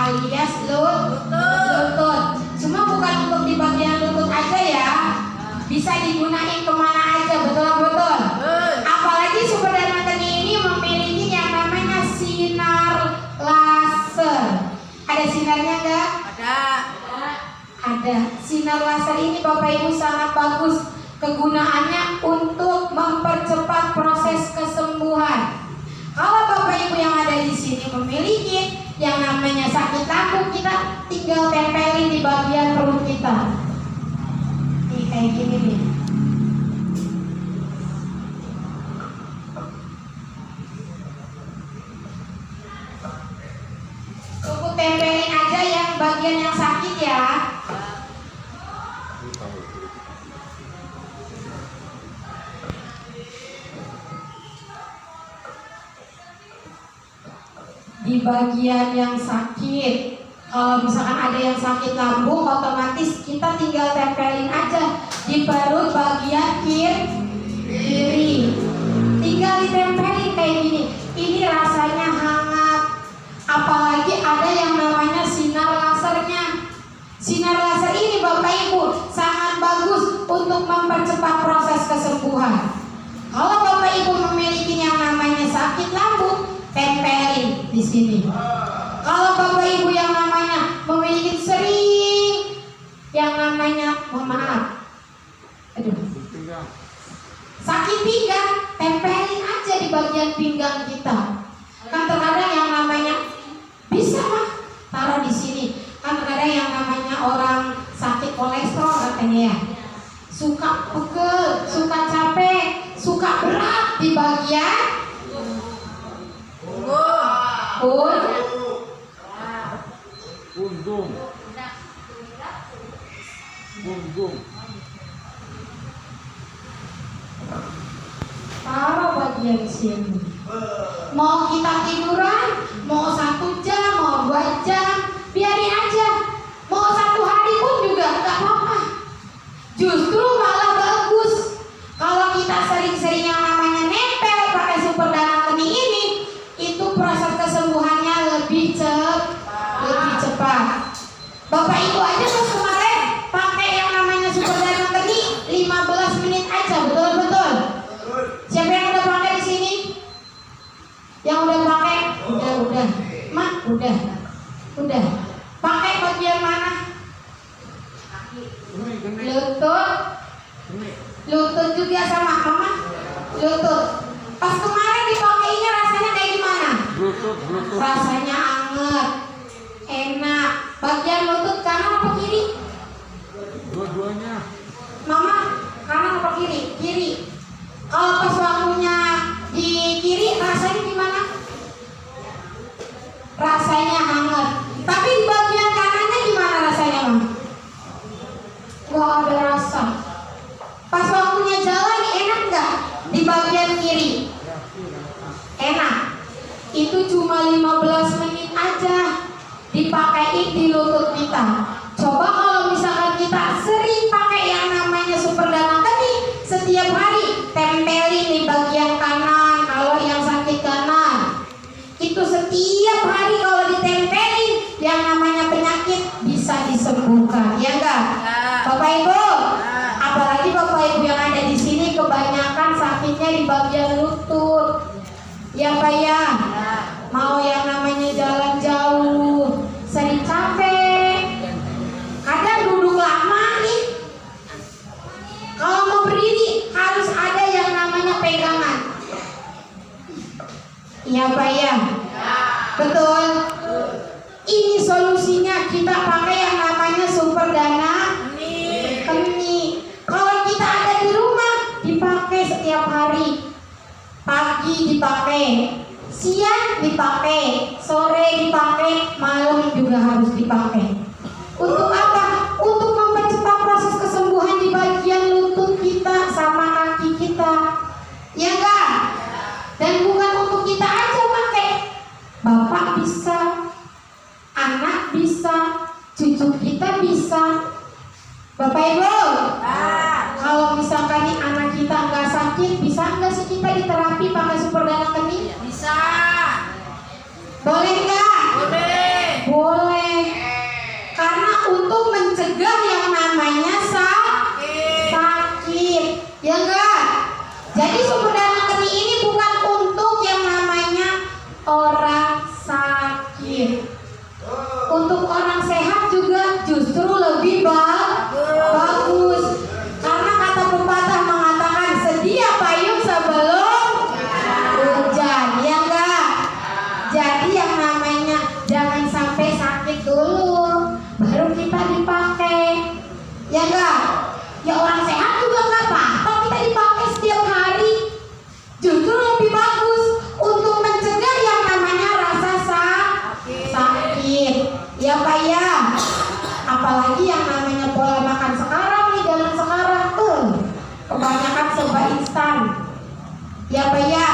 alias lutut. Cuma bukan untuk di bagian lutut aja ya, bisa digunain kemana aja, betul. Apalagi sumber dana geni ini memiliki yang namanya sinar laser. Ada sinarnya enggak? Ada. Sinar laser ini Bapak Ibu sangat bagus. Kegunaannya untuk mempercepat proses kesembuhan. Kalau Bapak Ibu yang ada di sini memiliki yang namanya sakit lambung, kita tinggal tempelin di bagian perut kita. Nih kayak gini nih. Cukup tempelin aja yang bagian yang sakit ya. Di bagian yang sakit, kalau misalkan ada yang sakit lambung, otomatis kita tinggal tempelin aja di perut bagian kiri. Tinggal ditempelin kayak gini. Ini rasanya hangat. Apalagi ada yang namanya sinar lasernya. Sinar laser ini Bapak Ibu sangat bagus untuk mempercepat proses kesembuhan. Kalau Bapak Ibu memiliki yang namanya sakit lambung, tempelin di sini. Kalau Bapak Ibu yang namanya memiliki sering yang namanya, mohon maaf, sakit pinggang, tempelin aja di bagian pinggang kita. Kan terkadang yang namanya bisa mah taruh di sini. Kan terkadang yang namanya orang sakit kolesterol katanya ya, suka pegel, suka capek, suka berat di bagian punggung. Taruh bagian sini. Mau kita tiduran, mau 1 jam, mau 2 jam, biarin aja. Mau 1 hari pun juga nggak apa-apa. Justru malah bagus kalau kita sering-sering yang namanya nempel pakai sumber dana geni ini, itu proses kesembuhannya lebih cepat. Bapak Ibu aja pas kemarin pakai yang namanya sumber dana geni 15 menit aja, betul. Siapa yang udah pakai di sini? Yang udah pakai? Udah. Mak, udah. Pakai bagian mana? Lutut juga sama mama. Lutut. Pas kemarin dipakainya rasanya kayak gimana? Lutut. Rasanya anget, enak. Bagian lutut kanan apa kiri? Dua-duanya. Mama, kanan apa kiri? Kiri. Kalau pas waktunya di kiri rasanya gimana? Rasanya hangat. Tapi di bagian kanannya gimana rasanya, Mam? Gak ada rasa. Pas waktunya jalan enak nggak? Di bagian kiri enak. Itu cuma 15 menit aja dipakai di lutut kita. Coba kalau misalkan kita sering pakai yang namanya sumber dana geni setiap hari, tempelin di bagian kanan. Kalau yang sakit kanan, itu setiap hari kalau ditempelin, yang namanya penyakit bisa disembuhkan, ya enggak? Bapak Ibu, apalagi Bapak Ibu yang ada di sini kebanyakan sakitnya di bagian lutut, ya Pak ya. Mau yang namanya jalan jauh, sering capek, kadang duduk lama nih. Kalau mau berdiri harus ada yang namanya pegangan. Iya Pak ya. Betul. Ini solusinya, kita pakai yang namanya sumber dana geni. Kalau kita ada di rumah, dipakai setiap hari. Pagi dipakai, siang dipakai, sore dipakai, malam juga harus dipakai. Untuk apa? Untuk mempercepat proses kesembuhan di bagian lutut kita sama kaki kita, ya enggak? Dan bukan untuk kita aja pakai. Bapak bisa, anak bisa, cucu kita bisa. Bapak Ibu, kalau misalkan nih anak kita nggak sakit, bisa nggak sih kita diterapi pakai sumber dana geni? Bisa. Boleh nggak? Boleh. Boleh. mencegah yang namanya sakit. Ya enggak? Jadi sumber dana KRI ini bukan untuk yang namanya orang sakit. Untuk orang sehat juga justru lebih bagus. Karena kata pepatah mengatakan sedia payung sebelum hujan. Ya enggak? Jadi yang namanya jangan sampai sakit dulu baru kita dipakai. Ya enggak? Ya orang sehat juga enggak apa-apa kita dipakai setiap hari. Justru lebih bagus untuk mencegah yang namanya rasa sakit. Ya Pak ya. Apalagi yang namanya pola makan sekarang nih, zaman sekarang tuh kebanyakan serba instan. Ya Pak ya.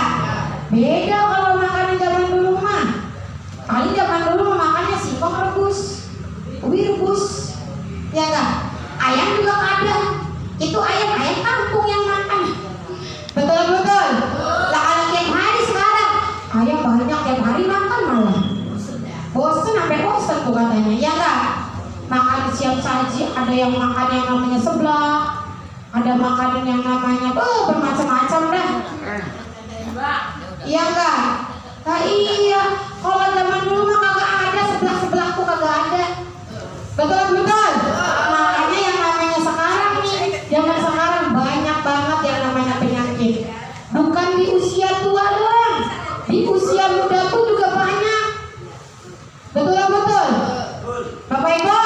Beda kalau makanan zaman dulu mah. Kali zaman dulu makannya singkong rebus, ubi rebus. Ya enggak? Ayam juga kadang. Itu ayam kampung yang makan. Betul. Lah kalau tiap hari sekarang ayam banyak tiap hari makan malah. Bosen sampai bosen tuh katanya. Ya enggak? Makan siap saji, ada yang makan yang namanya seblak, ada makanan yang namanya bermacam-macam dah. Iya enggak? Nah iya, kalau zaman dulu mah kagak ada seblak tuh kagak ada. Betul. Makanya yang namanya sekarang nih, zaman sekarang banyak banget yang namanya penyakit. Bukan di usia tua doang, di usia muda pun juga banyak. Betul. Bapak Ibu,